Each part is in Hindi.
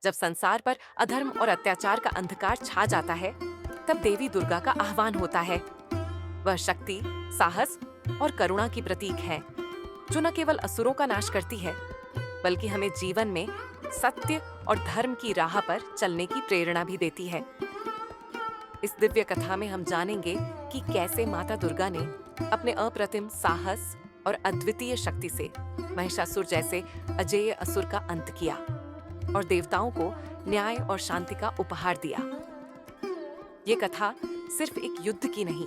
जब संसार पर अधर्म और अत्याचार का अंधकार छा जाता है, तब देवी दुर्गा का आह्वान होता है। वह शक्ति, साहस और करुणा की प्रतीक है, जो न केवल असुरों का नाश करती है, बल्कि हमें जीवन में सत्य और धर्म की राह पर चलने की प्रेरणा भी देती है। इस दिव्य कथा में हम जानेंगे कि कैसे माता दुर्गा ने अपने अप्रतिम साहस और अद्वितीय शक्ति से महिषासुर जैसे अजेय असुर का अंत किया और देवताओं को न्याय और शांति का उपहार दिया। ये कथा सिर्फ एक युद्ध की नहीं,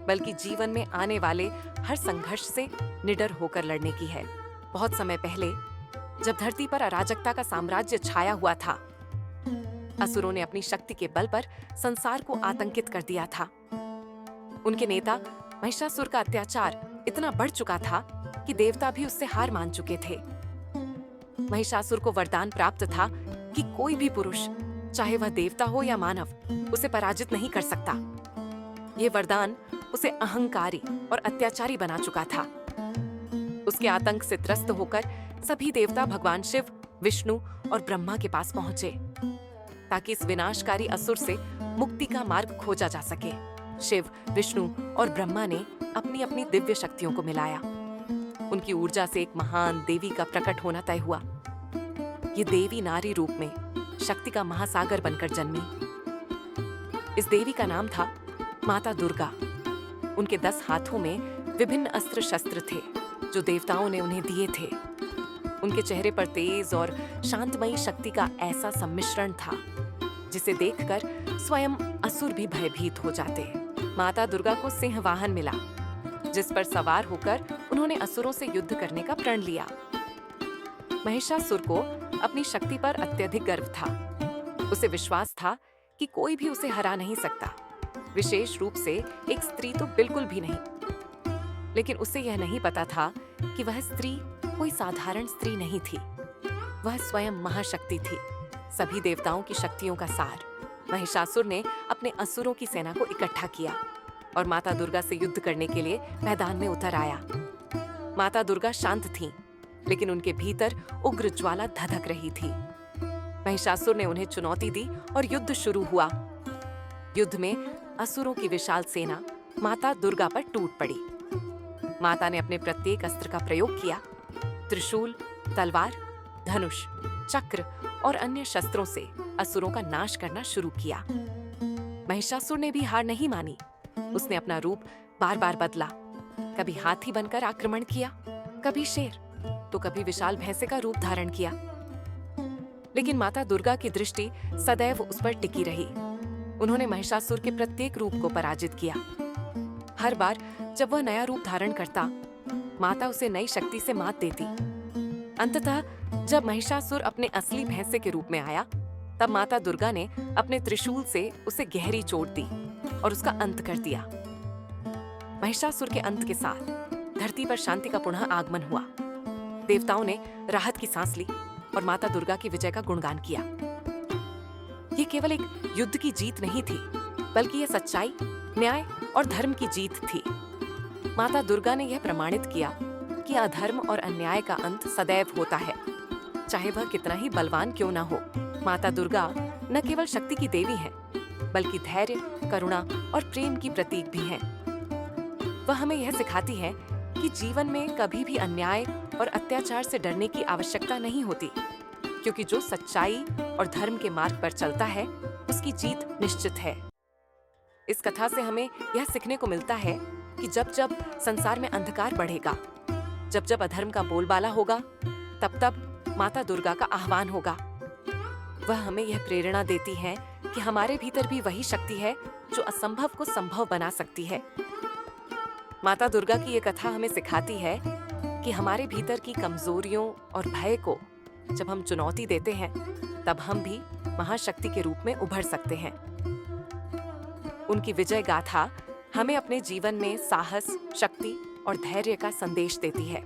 बल्कि जीवन में आने वाले हर संघर्ष से निडर होकर लड़ने की है। बहुत समय पहले, जब धरती पर अराजकता का साम्राज्य छाया हुआ था, असुरों ने अपनी शक्ति के बल पर संसार को आतंकित कर दिया था। उनके नेता महिषासुर का अत्याचार इतना बढ़ चुका था कि देवता भी उससे हार मान चुके थे। महिषासुर को वरदान प्राप्त था कि कोई भी पुरुष, चाहे वह देवता हो या मानव, उसे पराजित नहीं कर सकता। ये वरदान उसे अहंकारी और अत्याचारी बना चुका था। उसके आतंक से त्रस्त होकर सभी देवता भगवान शिव, विष्णु और ब्रह्मा के पास पहुंचे, ताकि इस विनाशकारी असुर से मुक्ति का मार्ग खोजा जा सके। शिव, विष्णु और ब्रह्मा ने अपनी अपनी दिव्य शक्तियों को मिलाया। उनकी ऊर्जा से एक महान देवी का प्रकट होना तय हुआ। ये देवी नारी रूप में शक्ति का महासागर बनकर जन्मी। इस देवी का नाम था माता दुर्गा। उनके 10 हाथों में विभिन्न अस्त्र शस्त्र थे, जो देवताओं ने उन्हें दिए थे। उनके चेहरे पर तेज और शांतमयी शक्ति का ऐसा सम्मिश्रण था, जिसे देखकर स्वयं असुर भी भयभीत हो जाते। माता दुर्गा को सिंह वाहन मिला, जिस पर सवार होकर उन्होंने असुरों से युद्ध करने का प्रण लिया। महिषासुर को अपनी शक्ति पर अत्यधिक गर्व था। उसे विश्वास था कि कोई भी उसे हरा नहीं सकता, विशेष रूप से एक स्त्री तो बिल्कुल भी नहीं। लेकिन उसे यह नहीं पता था कि वह स्त्री कोई साधारण स्त्री नहीं थी। वह स्वयं महाशक्ति थी, सभी देवताओं की शक्तियों का सार। महिषासुर ने अपने असुरों की सेना को इकट्ठा किया और माता दुर्गा से युद्ध करने के लिए मैदान में उतर आया। माता दुर्गा शांत थीं, लेकिन उनके भीतर उग्र ज्वाला धधक रही थी। महिषासुर ने उन्हें चुनौती दी और युद्ध शुरू हुआ। युद्ध में असुरों की विशाल सेना माता दुर्गा पर टूट पड़ी। माता ने अपने प्रत्येक अस्त्र का प्रयोग किया। त्रिशूल, तलवार, धनुष, चक्र और अन्य शस्त्रों से असुरों का नाश करना शुरू किया। महिषासुर ने भी हार नहीं मानी। उसने अपना रूप बार बार बदला। कभी हाथी बनकर आक्रमण किया, कभी शेर, तो कभी विशाल भैंसे का रूप धारण किया। लेकिन माता दुर्गा की दृष्टि सदैव उस पर टिकी रही। उन्होंने महिषासुर के प्रत्येक रूप को पराजित किया। हर बार जब वह नया रूप धारण करता, माता उसे नई शक्ति से मात देती। अंततः जब महिषासुर अपने असली भैंसे के रूप में आया, तब माता दुर्गा ने अपने त्रिशूल से उसे गहरी चोट दी और उसका अंत कर दिया। महिषासुर के अंत के साथ धरती पर शांति का पुनः आगमन हुआ। देवताओं ने राहत की सांस ली और माता दुर्गा की विजय का गुणगान किया। ये केवल एक युद्ध की जीत नहीं थी, बल्कि यह सच्चाई, न्याय और धर्म की जीत थी। माता दुर्गा ने यह प्रमाणित किया कि अधर्म और अन्याय का अंत सदैव होता है, चाहे वह कितना ही बलवान क्यों ना हो। माता दुर्गा न केवल शक्ति की देवी है, बल्कि धैर्य, करुणा और प्रेम की प्रतीक भी हैं। वह हमें यह सिखाती है कि जीवन में कभी भी अन्याय और अत्याचार से डरने की आवश्यकता नहीं होती, क्योंकि जो सच्चाई और धर्म के मार्ग पर चलता है, उसकी जीत निश्चित है। इस कथा से हमें यह सीखने को मिलता है कि जब जब संसार में अंधकार बढ़ेगा, जब जब अधर्म का बोलबाला होगा, तब तब माता दुर्गा का आह्वान होगा। वह हमें यह प्रेरणा देती है कि हमारे भीतर भी वही शक्ति है जो असंभव को संभव बना सकती है। माता दुर्गा की ये कथा हमें सिखाती है कि हमारे भीतर की कमजोरियों और भय को जब हम चुनौती देते हैं, तब हम भी महाशक्ति के रूप में उभर सकते हैं। उनकी विजय गाथा हमें अपने जीवन में साहस, शक्ति और धैर्य का संदेश देती है।